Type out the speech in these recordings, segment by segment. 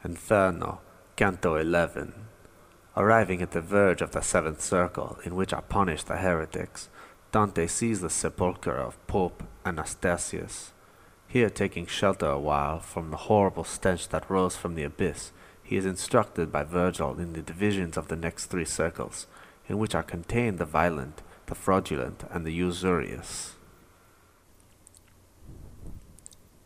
Inferno, Canto 11. Arriving at the verge of the seventh circle, in which are punished the heretics, Dante sees the sepulchre of Pope Anastasius. Here, taking shelter a while from the horrible stench that rose from the abyss, he is instructed by Virgil in the divisions of the next three circles, in which are contained the violent, the fraudulent, and the usurious.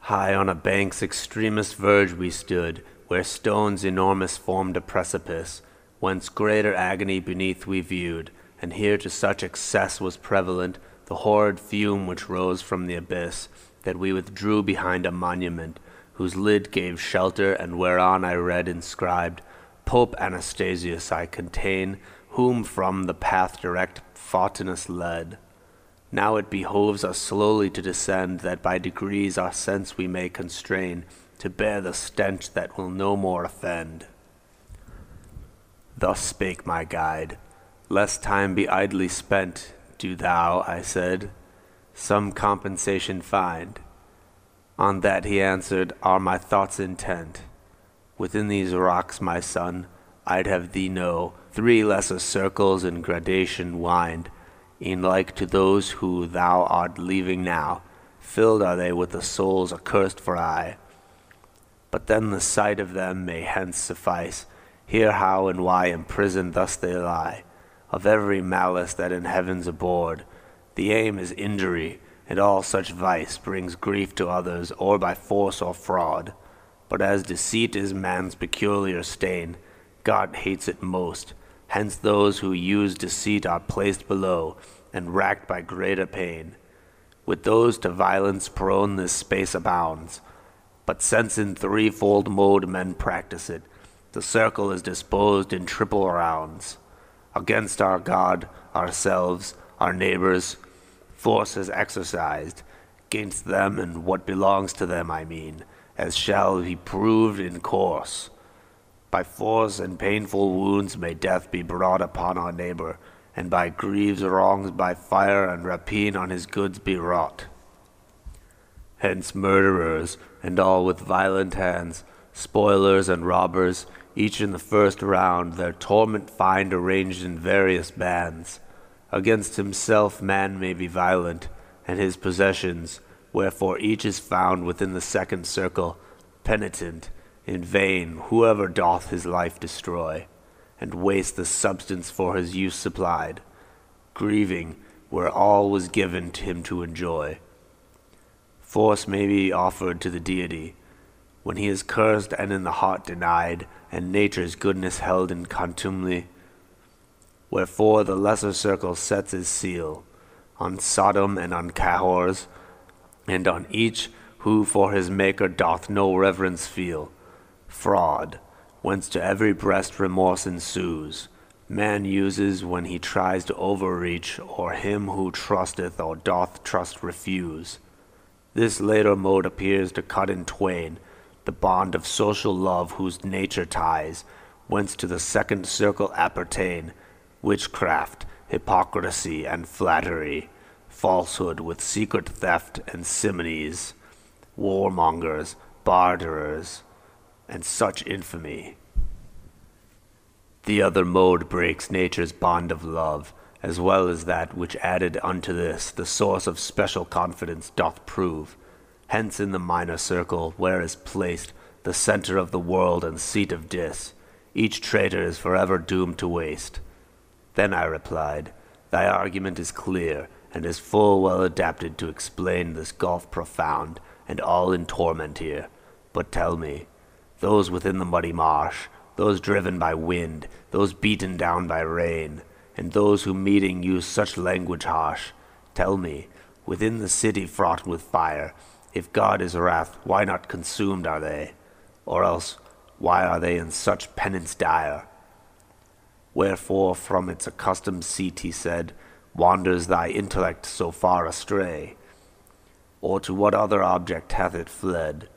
High on a bank's extremest verge we stood, where stones enormous formed a precipice, whence greater agony beneath we viewed, and here to such excess was prevalent the horrid fume which rose from the abyss, that we withdrew behind a monument, whose lid gave shelter, and whereon I read inscribed, Pope Anastasius I contain, whom from the path direct Photinus led. Now it behoves us slowly to descend, that by degrees our sense we may constrain, to bear the stench that will no more offend. Thus spake my guide. Lest time be idly spent, do thou, I said, some compensation find. On that he answered, are my thoughts intent. Within these rocks, my son, I'd have thee know, three lesser circles in gradation wind, e'en like to those who thou art leaving now, filled are they with the souls accursed for aye. But then the sight of them may hence suffice, hear how and why imprisoned thus they lie, of every malice that in heaven's abhorred. The aim is injury, and all such vice brings grief to others, or by force or fraud. But as deceit is man's peculiar stain, God hates it most. Hence those who use deceit are placed below, and racked by greater pain. With those to violence prone this space abounds. But since in threefold mode men practice it, the circle is disposed in triple rounds. Against our God, ourselves, our neighbors, force is exercised, gainst them and what belongs to them, I mean, as shall be proved in course. By force and painful wounds may death be brought upon our neighbor, and by griefs wrongs by fire and rapine on his goods be wrought. Hence murderers, and all with violent hands, spoilers and robbers, each in the first round their torment find arranged in various bands. Against himself man may be violent, and his possessions, wherefore each is found within the second circle, penitent, in vain whoever doth his life destroy, and waste the substance for his use supplied, grieving where all was given to him to enjoy. Force may be offered to the deity, when he is cursed and in the heart denied, and nature's goodness held in contumely. Wherefore the lesser circle sets his seal on Sodom and on Cahors, and on each who for his maker doth no reverence feel. Fraud, whence to every breast remorse ensues, man uses when he tries to overreach, or him who trusteth or doth trust refuse. This later mode appears to cut in twain the bond of social love whose nature ties, whence to the second circle appertain witchcraft, hypocrisy, and flattery, falsehood with secret theft and simonies, warmongers, barterers, and such infamy. The other mode breaks nature's bond of love, as well as that which added unto this the source of special confidence doth prove. Hence in the minor circle, where is placed the center of the world and seat of dis, each traitor is forever doomed to waste. Then I replied, thy argument is clear, and is full well adapted to explain this gulf profound, and all in torment here. But tell me, those within the muddy marsh, those driven by wind, those beaten down by rain, and those who meeting use such language harsh, tell me, within the city fraught with fire, if God is wrath, why not consumed are they? Or else, why are they in such penance dire? Wherefore from its accustomed seat, he said, wanders thy intellect so far astray? Or to what other object hath it fled?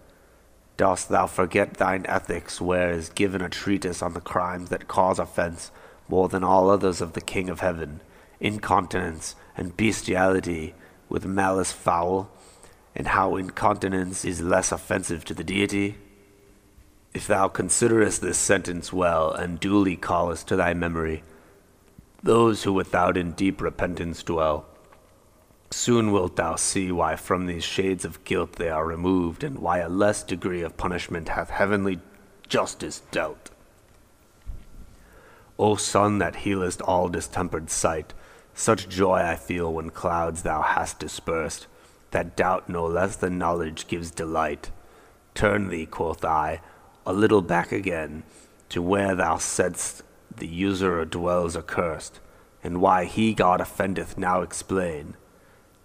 Dost thou forget thine ethics, where is given a treatise on the crimes that cause offense more than all others of the King of Heaven, incontinence and bestiality with malice foul, and how incontinence is less offensive to the deity? If thou considerest this sentence well, and duly callest to thy memory those who without in deep repentance dwell, soon wilt thou see why from these shades of guilt they are removed, and why a less degree of punishment hath heavenly justice dealt. O sun that healest all distempered sight, such joy I feel when clouds thou hast dispersed, that doubt no less than knowledge gives delight. Turn thee, quoth I, a little back again, to where thou saidst the usurer dwells accursed, and why he God offendeth now explain.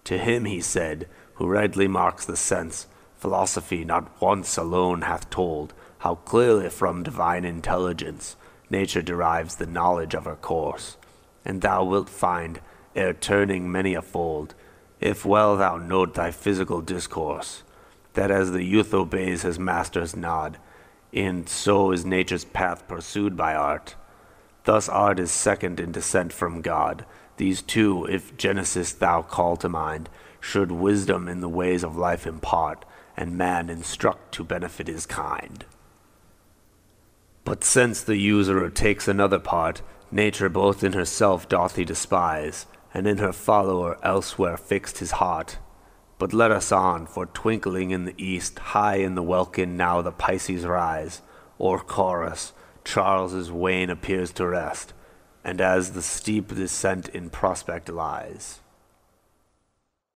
To him he said, who rightly marks the sense, philosophy not once alone hath told, how clearly from divine intelligence nature derives the knowledge of her course. And thou wilt find, ere turning many a fold, if well thou note thy physical discourse, that as the youth obeys his master's nod, and so is nature's path pursued by art. Thus art is second in descent from God. These two, if Genesis thou call to mind, should wisdom in the ways of life impart, and man instruct to benefit his kind. But since the usurer takes another part, nature both in herself doth he despise, and in her follower elsewhere fixed his heart. But let us on, for twinkling in the east, high in the welkin now the Pisces rise. O'er Chorus, Charles's wain appears to rest, and as the steep descent in prospect lies.